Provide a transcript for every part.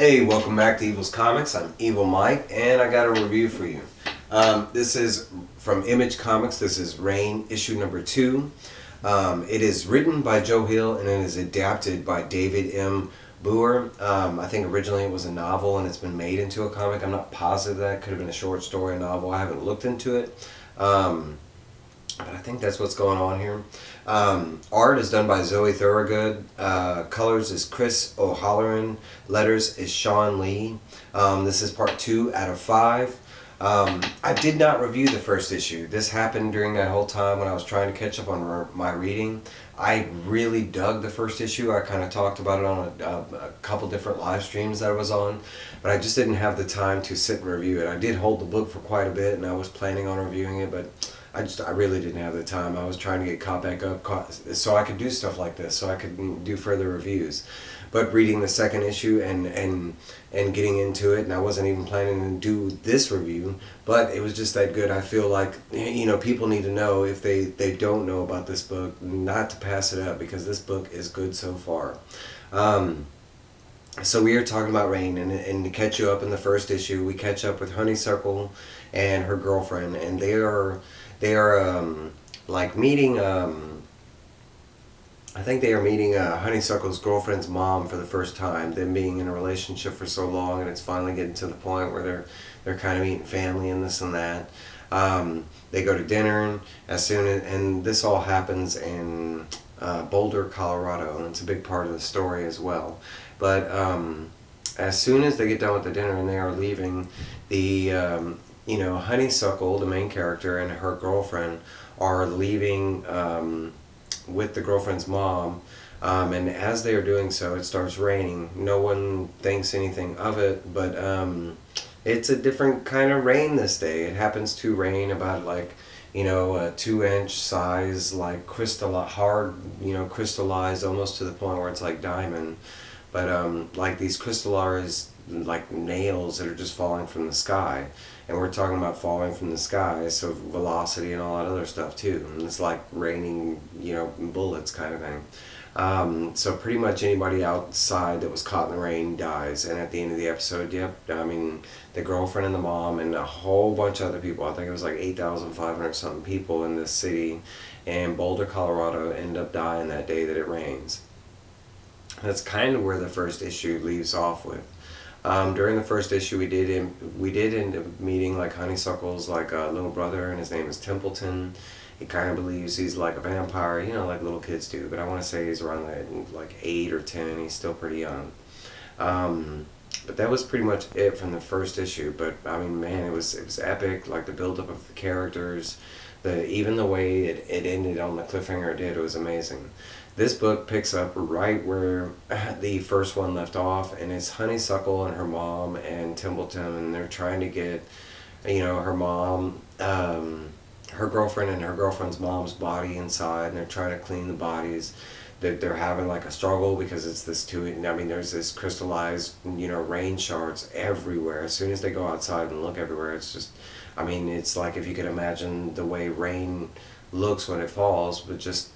Hey, welcome back to Evil's Comics. I'm Evil Mike, and I got a review for you. This is from Image Comics. This is Rain, issue number 2. It is written by Joe Hill, and it is adapted by David M. Booher. I think originally it was a novel, and it's been made into a comic. I'm not positive that. Could have been a short story, a novel. I haven't looked into it. But I think that's what's going on here. Art is done by Zoe Thorogood. Colors is Chris O'Halloran. Letters is Shawn Lee. This is part 2 out of 5. I did not review the first issue. This happened during that whole time when I was trying to catch up on my reading. I really dug the first issue. I kind of talked about it on a couple different live streams that I was on, but I just didn't have the time to sit and review it. I did hold the book for quite a bit, and I was planning on reviewing it, but I really didn't have the time. I was trying to get caught back up so I could do stuff like this, so I could do further reviews. But reading the second issue and getting into it, and I wasn't even planning to do this review, but it was just that good. I feel like, people need to know, if they don't know about this book, not to pass it up, because this book is good so far. So we are talking about Rain, and to catch you up in the first issue, we catch up with Honeysuckle and her girlfriend, and they are like meeting. I think they are meeting Honeysuckle's girlfriend's mom for the first time. Them being in a relationship for so long, and it's finally getting to the point where they're kind of meeting family and this and that. They go to dinner and this all happens in Boulder, Colorado, and it's a big part of the story as well. But as soon as they get done with the dinner and they are leaving, the Honeysuckle, the main character, and her girlfriend are leaving with the girlfriend's mom, and as they are doing so, it starts raining. No one thinks anything of it, but it's a different kind of rain this day. It happens to rain about a 2-inch size, like crystallized almost to the point where it's like diamond, but like these crystallized like nails that are just falling from the sky. And we're talking about falling from the sky, so velocity and all that other stuff too. And it's like raining, bullets kind of thing. So pretty much anybody outside that was caught in the rain dies. And at the end of the episode, the girlfriend and the mom and a whole bunch of other people, I think it was like 8,500 something people in this city in Boulder, Colorado, end up dying that day that it rains. That's kind of where the first issue leaves off with. During the first issue, we did end up meeting like Honeysuckle's little brother, and his name is Templeton. He kind of believes he's like a vampire, like little kids do. But I want to say he's around like 8 or 10. He's still pretty young. But that was pretty much it from the first issue. But man, it was epic. Like the build up of the characters, even the way it ended on the cliffhanger it did. It was amazing. This book picks up right where the first one left off, and it's Honeysuckle and her mom and Templeton, and they're trying to get, her mom, her girlfriend and her girlfriend's mom's body inside, and they're trying to clean the bodies. They're having like a struggle because it's this there's this crystallized, rain shards everywhere. As soon as they go outside and look everywhere, it's just, it's like if you could imagine the way rain looks when it falls, but just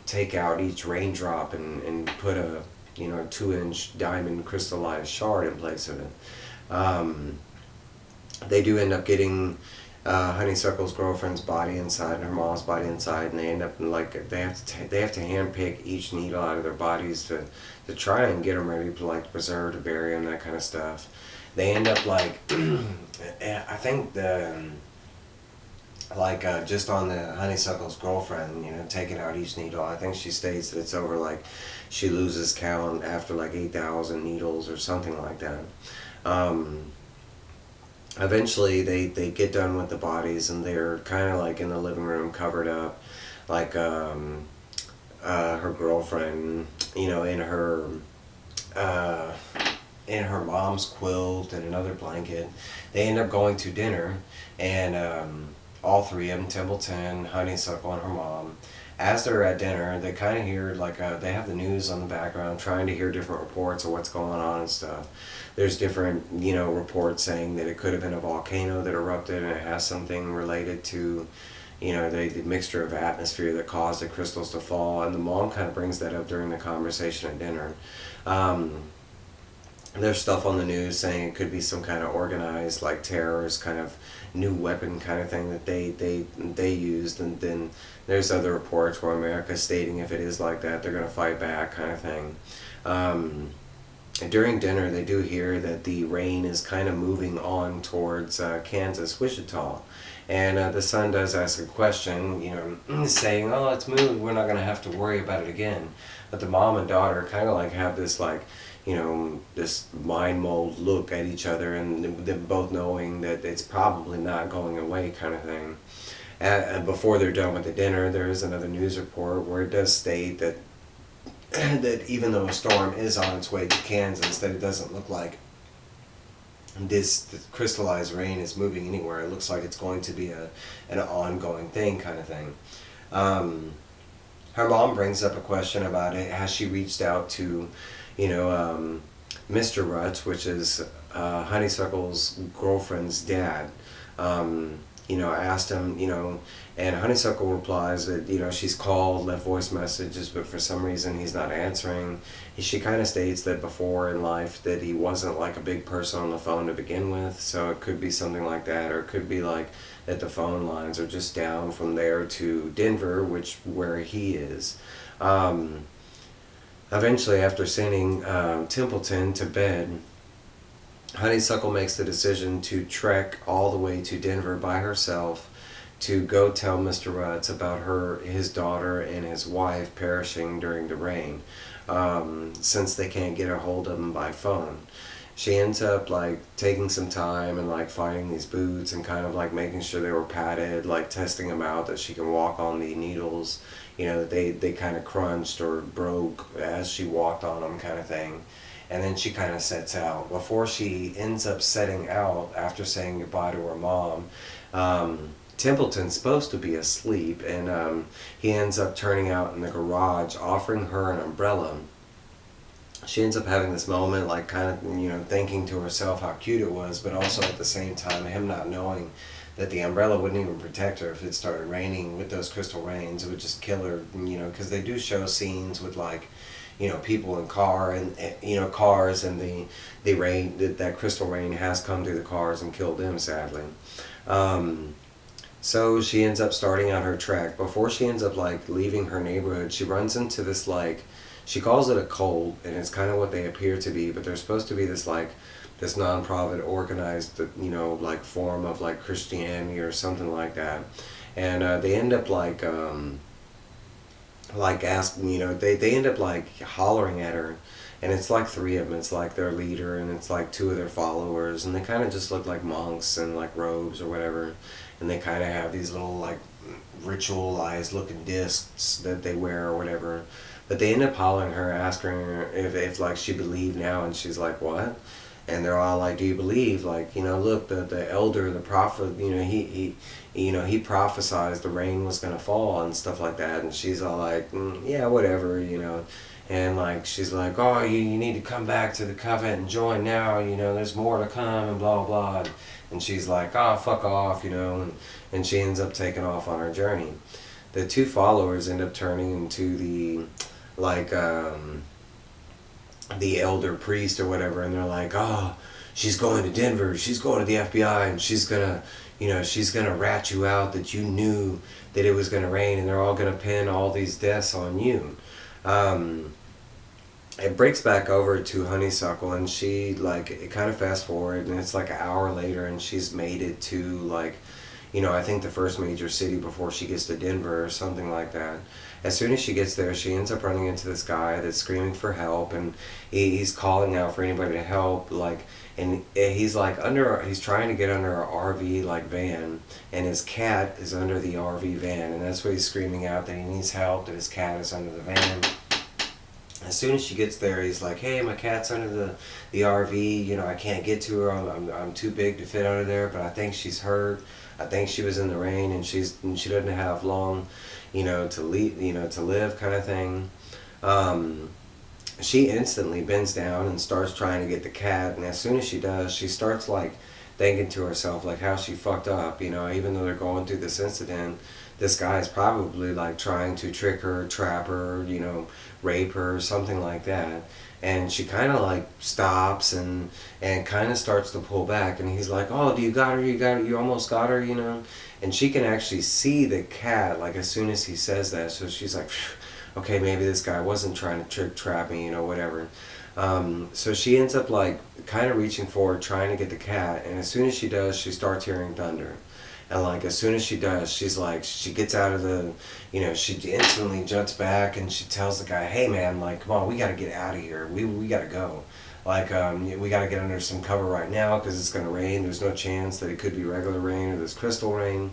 take out each raindrop and put a 2-inch diamond crystallized shard in place of it. They do end up getting Honeysuckle's girlfriend's body inside and her mom's body inside, and they end up they have to handpick each needle out of their bodies to try and get them ready to preserve, to bury them, that kind of stuff. They end up I think just on the Honeysuckle's girlfriend, taking out each needle, I think she states that it's over she loses count after 8,000 needles or something like that. Eventually they get done with the bodies, and they're kind of in the living room covered up, her girlfriend, in her mom's quilt and another blanket. They end up going to dinner, and all three of them, Templeton, Honeysuckle, and her mom, as they're at dinner, they kind of hear they have the news on the background, trying to hear different reports of what's going on and stuff. There's different reports saying that it could have been a volcano that erupted, and it has something related to the mixture of atmosphere that caused the crystals to fall. And the mom kind of brings that up during the conversation at dinner. there's stuff on the news saying it could be some kind of organized, like, terrorist kind of new weapon kind of thing that they used. And then there's other reports where America's stating if it is like that, they're going to fight back kind of thing. um, During dinner, they do hear that the rain is kind of moving on towards Kansas, Wichita. And the son does ask a question, saying, "Oh, it's moved. We're not going to have to worry about it again." But the mom and daughter kind of like have this like, this mind mold look at each other, and them both knowing that it's probably not going away kind of thing. And before they're done with the dinner, there is another news report where it does state that that even though a storm is on its way to Kansas, that it doesn't look like this crystallized rain is moving anywhere. It looks like it's going to be an ongoing thing kind of thing. Her mom brings up a question about it. Has she reached out to, Mr. Rutz, which is Honeysuckle's girlfriend's dad? Asked him, and Honeysuckle replies that, she's called, left voice messages, but for some reason he's not answering. She kind of states that before in life that he wasn't like a big person on the phone to begin with, so it could be something like that, or it could be like that the phone lines are just down from there to Denver, where he is. Eventually, after sending Templeton to bed, Honeysuckle makes the decision to trek all the way to Denver by herself to go tell Mr. Rutz about his daughter and his wife perishing during the rain, since they can't get a hold of him by phone. She ends up like taking some time and like finding these boots and kind of like making sure they were padded, like testing them out that she can walk on the needles, that they kind of crunched or broke as she walked on them kind of thing. And then she kind of sets out. Before she ends up setting out, after saying goodbye to her mom, Templeton's supposed to be asleep, and he ends up turning out in the garage, offering her an umbrella. She ends up having this moment, like kind of, thinking to herself how cute it was, but also at the same time, him not knowing that the umbrella wouldn't even protect her if it started raining with those crystal rains. It would just kill her, because they do show scenes with like, people in cars, and the rain, that crystal rain has come through the cars and killed them, sadly. So she ends up starting out her trek. Before she ends up like leaving her neighborhood, she runs into this like, she calls it a cult, and it's kind of what they appear to be, but they're supposed to be this like, this non-profit organized, like form of like Christianity or something like that. And they end up like asking, they end up like hollering at her, and it's like three of them. It's like their leader, and it's like two of their followers, and they kind of just look like monks in like robes or whatever, and they kind of have these little like ritualized looking discs that they wear or whatever. But they end up hollering her, asking her if like she believed now, and she's like, what? And they're all like, do you believe? Like, look, the elder, the prophet, he prophesied the rain was going to fall and stuff like that. And she's all like, yeah, whatever, And like, she's like, oh, you need to come back to the covenant and join now, there's more to come and blah, blah. And she's like, oh, fuck off, and she ends up taking off on her journey. The two followers end up turning into the elder priest or whatever, and they're like, oh, she's going to Denver, she's going to the FBI, and she's gonna rat you out that you knew that it was gonna rain, and they're all gonna pin all these deaths on you. It breaks back over to Honeysuckle, and she like, it kind of fast forward, and it's like an hour later, and she's made it to like, I think the first major city before she gets to Denver or something like that. As soon as she gets there, she ends up running into this guy that's screaming for help, and he's calling out for anybody to help, like, and he's like he's trying to get under a RV like van, and his cat is under the RV van, and that's what he's screaming out, that he needs help, that his cat is under the van. As soon as she gets there, he's like, hey, my cat's under the RV, I can't get to her, I'm too big to fit under there, but I think she's hurt. I think she was in the rain, and she doesn't have long, to live kind of thing. She instantly bends down and starts trying to get the cat, and as soon as she does, she starts like thinking to herself like how she fucked up, even though they're going through this incident, this guy is probably like trying to trick her, trap her, you know, rape her, something like that. And she kind of like stops and kind of starts to pull back, and he's like, "Oh, do you got her? You got her? You almost got her, you know?" And she can actually see the cat like as soon as he says that, so she's like, "Okay, maybe this guy wasn't trying to trick trap me, you know, whatever." So she ends up like kind of reaching forward, trying to get the cat, and as soon as she does, she starts hearing thunder. And like as soon as she does, she's like, she gets out of the, you know, she instantly jumps back and she tells the guy, "Hey man, like come on, we got to get out of here. We got to go. Like we got to get under some cover right now because it's gonna rain. There's no chance that it could be regular rain or this crystal rain."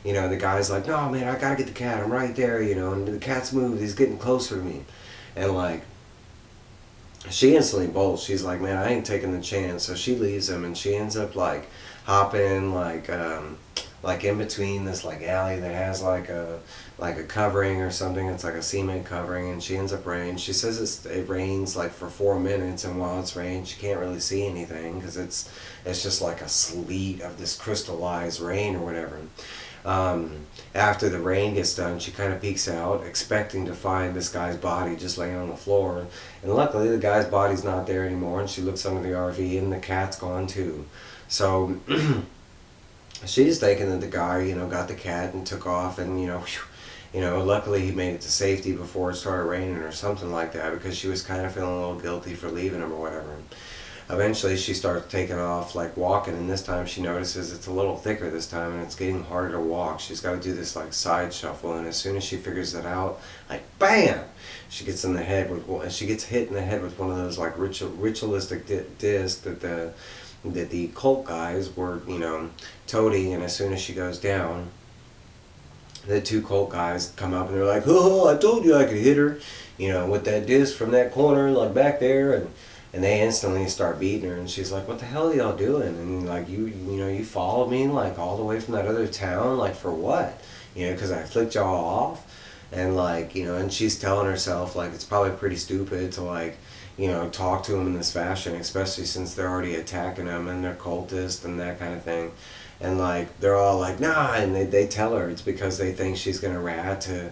You know, the guy's like, "No man, I gotta get the cat. I'm right there. You know, and the cat's moved. He's getting closer to me." And like she instantly bolts. She's like, "Man, I ain't taking the chance." So she leaves him, and she ends up like hopping like in between this like alley that has like a covering or something. It's like a cement covering, and she ends up raining. She says it rains like for 4 minutes, and while it's raining, she can't really see anything because it's just like a sleet of this crystallized rain or whatever. After the rain gets done, she kind of peeks out, expecting to find this guy's body just laying on the floor. And luckily, the guy's body's not there anymore, and she looks under the RV, and the cat's gone too. So she's thinking that the guy, you know, got the cat and took off, and luckily he made it to safety before it started raining or something like that, because she was kind of feeling a little guilty for leaving him or whatever. Eventually she starts taking off, like walking, and this time she notices it's a little thicker this time, and it's getting harder to walk. She's got to do this like side shuffle, and as soon as she figures that out, like BAM! She gets in the head with, she gets hit in the head with one of those like ritualistic discs that the cult guys were, you know, toting, and as soon as she goes down, the two cult guys come up and they're like, "Oh, I told you I could hit her, you know, with that disc from that corner, like back there," and they instantly start beating her, and she's like, "What the hell are y'all doing?" And like, you know, you followed me like all the way from that other town, like for what? You know, because I flicked y'all off. And like, you know, and she's telling herself like it's probably pretty stupid to like, you know, talk to them in this fashion, especially since they're already attacking them and they're cultists and that kind of thing. And like they're all like, "Nah," and they tell her it's because they think she's gonna rat to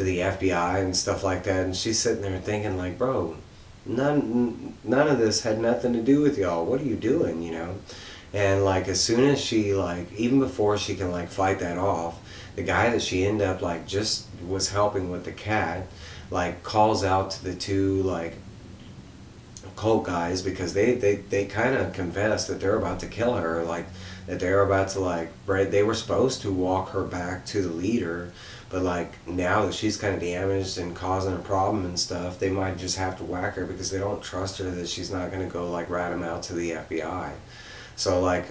the FBI and stuff like that. And she's sitting there thinking like, "Bro, none of this had nothing to do with y'all. What are you doing?" You know. And like as soon as she like, even before she can like fight that off, the guy that she ended up like just was helping with the cat like calls out to the two like cult guys, because they kind of confessed that they're about to kill her, like that they're about to like they were supposed to walk her back to the leader, but like now that she's kind of damaged and causing a problem and stuff, they might just have to whack her because they don't trust her that she's not going to go like rat him out to the FBI. So like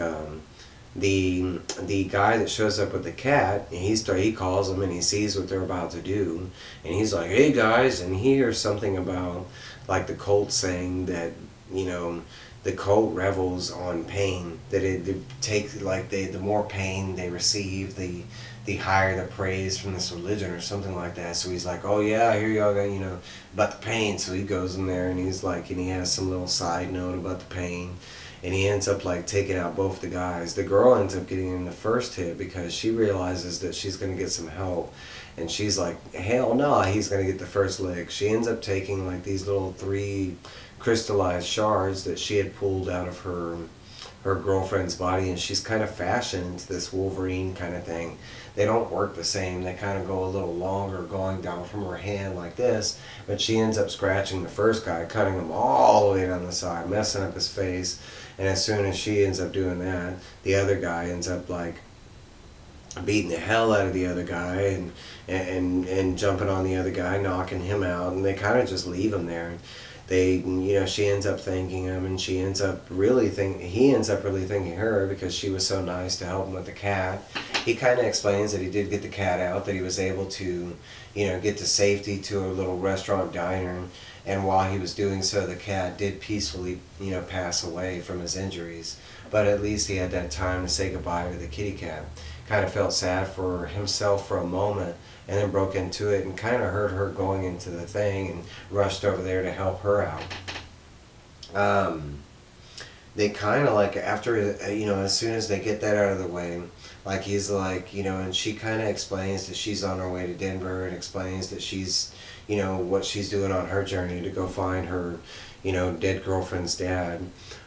the guy that shows up with the cat, he calls them and he sees what they're about to do, and he's like, "Hey guys," and he hears something about like the cult saying that, you know, the cult revels on pain, that it takes like the more pain they receive, the higher the praise from this religion or something like that. So he's like, "Oh yeah, I hear y'all got, you know, about the pain." So he goes in there and he's like, and he has some little side note about the pain. And he ends up like taking out both the guys. The girl ends up getting in the first hit because she realizes that she's going to get some help. And she's like, "Hell no, he's going to get the first lick." She ends up taking like these little 3 crystallized shards that she had pulled out of her girlfriend's body, and she's kind of fashioned into this Wolverine kind of thing. They don't work the same. They kind of go a little longer, going down from her hand like this, but she ends up scratching the first guy, cutting him all the way down the side, messing up his face. And as soon as she ends up doing that, the other guy ends up like beating the hell out of the other guy and jumping on the other guy, knocking him out, and they kind of just leave him there. She ends up thanking him, and he ends up really thanking her because she was so nice to help him with the cat. He kind of explains that he did get the cat out, that he was able to, you know, get to safety to a little restaurant diner, and while he was doing so, the cat did peacefully, you know, pass away from his injuries. But at least he had that time to say goodbye to the kitty cat. Kind of felt sad for himself for a moment, and then broke into it and kind of heard her going into the thing and rushed over there to help her out. They kind of like, after, you know, as soon as they get that out of the way, Like he's like, you know, and she kind of explains that she's on her way to Denver and explains that she's, you know, what she's doing on her journey to go find her, you know, dead girlfriend's dad.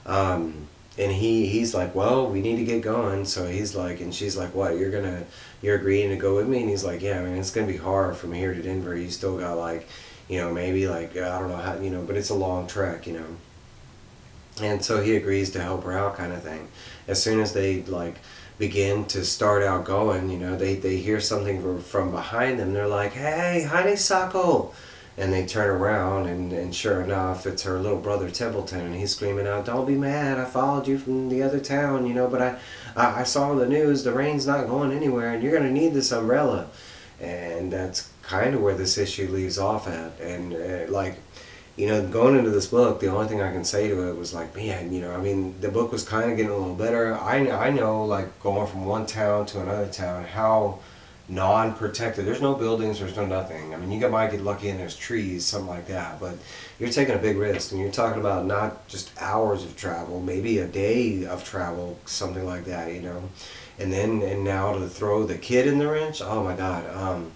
And he's like, well, we need to get going. So he's like, and she's like, what, you're agreeing to go with me? And he's like, yeah, I mean, it's gonna be hard from here to Denver. You still got like, you know, maybe like, I don't know how, you know, but it's a long trek, you know. And so he agrees to help her out, kind of thing. As soon as they like begin to start out going, you know, they hear something from behind them. They're like, hey, honeysuckle. And they turn around, and sure enough, it's her little brother Templeton, and he's screaming out, don't be mad, I followed you from the other town, you know, but I saw in the news the rain's not going anywhere, and you're going to need this umbrella. And that's kind of where this issue leaves off at. And like, you know, going into this book, the only thing I can say to it was like, man, you know, I mean, the book was kind of getting a little better. I know, like, going from one town to another town, how non-protected. There's no buildings, there's no nothing. I mean, you might get lucky and there's trees, something like that, but you're taking a big risk, and you're talking about not just hours of travel, maybe a day of travel, something like that, you know. And now to throw the kid in the wrench, oh my God.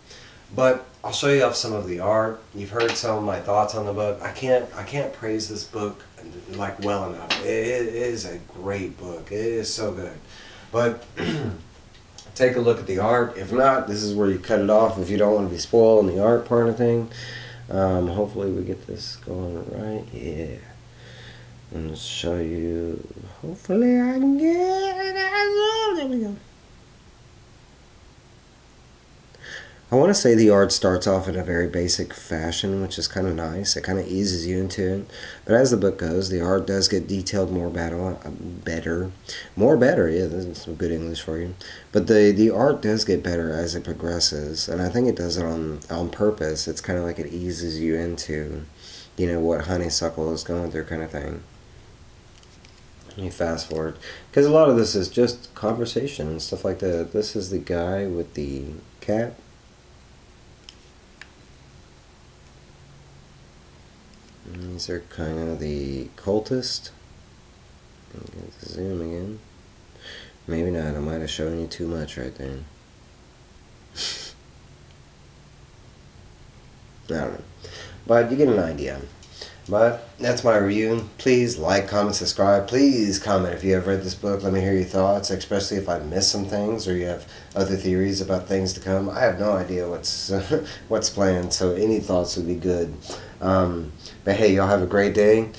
But I'll show you off some of the art. You've heard some of my thoughts on the book. I can't praise this book like well enough. It is a great book. It is so good. But take a look at the art. If not, this is where you cut it off if you don't want to be spoiled in the art part of thing. Hopefully we get this going right. Yeah. And show you. Hopefully I can get it. There we go. I want to say the art starts off in a very basic fashion, which is kind of nice. It kind of eases you into it. But as the book goes, the art does get detailed more better. Yeah, that's some good English for you. But the art does get better as it progresses, and I think it does it on purpose. It's kind of like it eases you into, you know, what Honeysuckle is going through, kind of thing. Let me fast forward, because a lot of this is just conversation and stuff like that. This is the guy with the cat. These are kind of the cultist. Zoom again. Maybe not. I might have shown you too much right there. I don't know. But you get an idea. But that's my review. Please like, comment, subscribe. Please comment if you have read this book. Let me hear your thoughts, especially if I missed some things or you have other theories about things to come. I have no idea what's planned, so any thoughts would be good. But hey, y'all have a great day.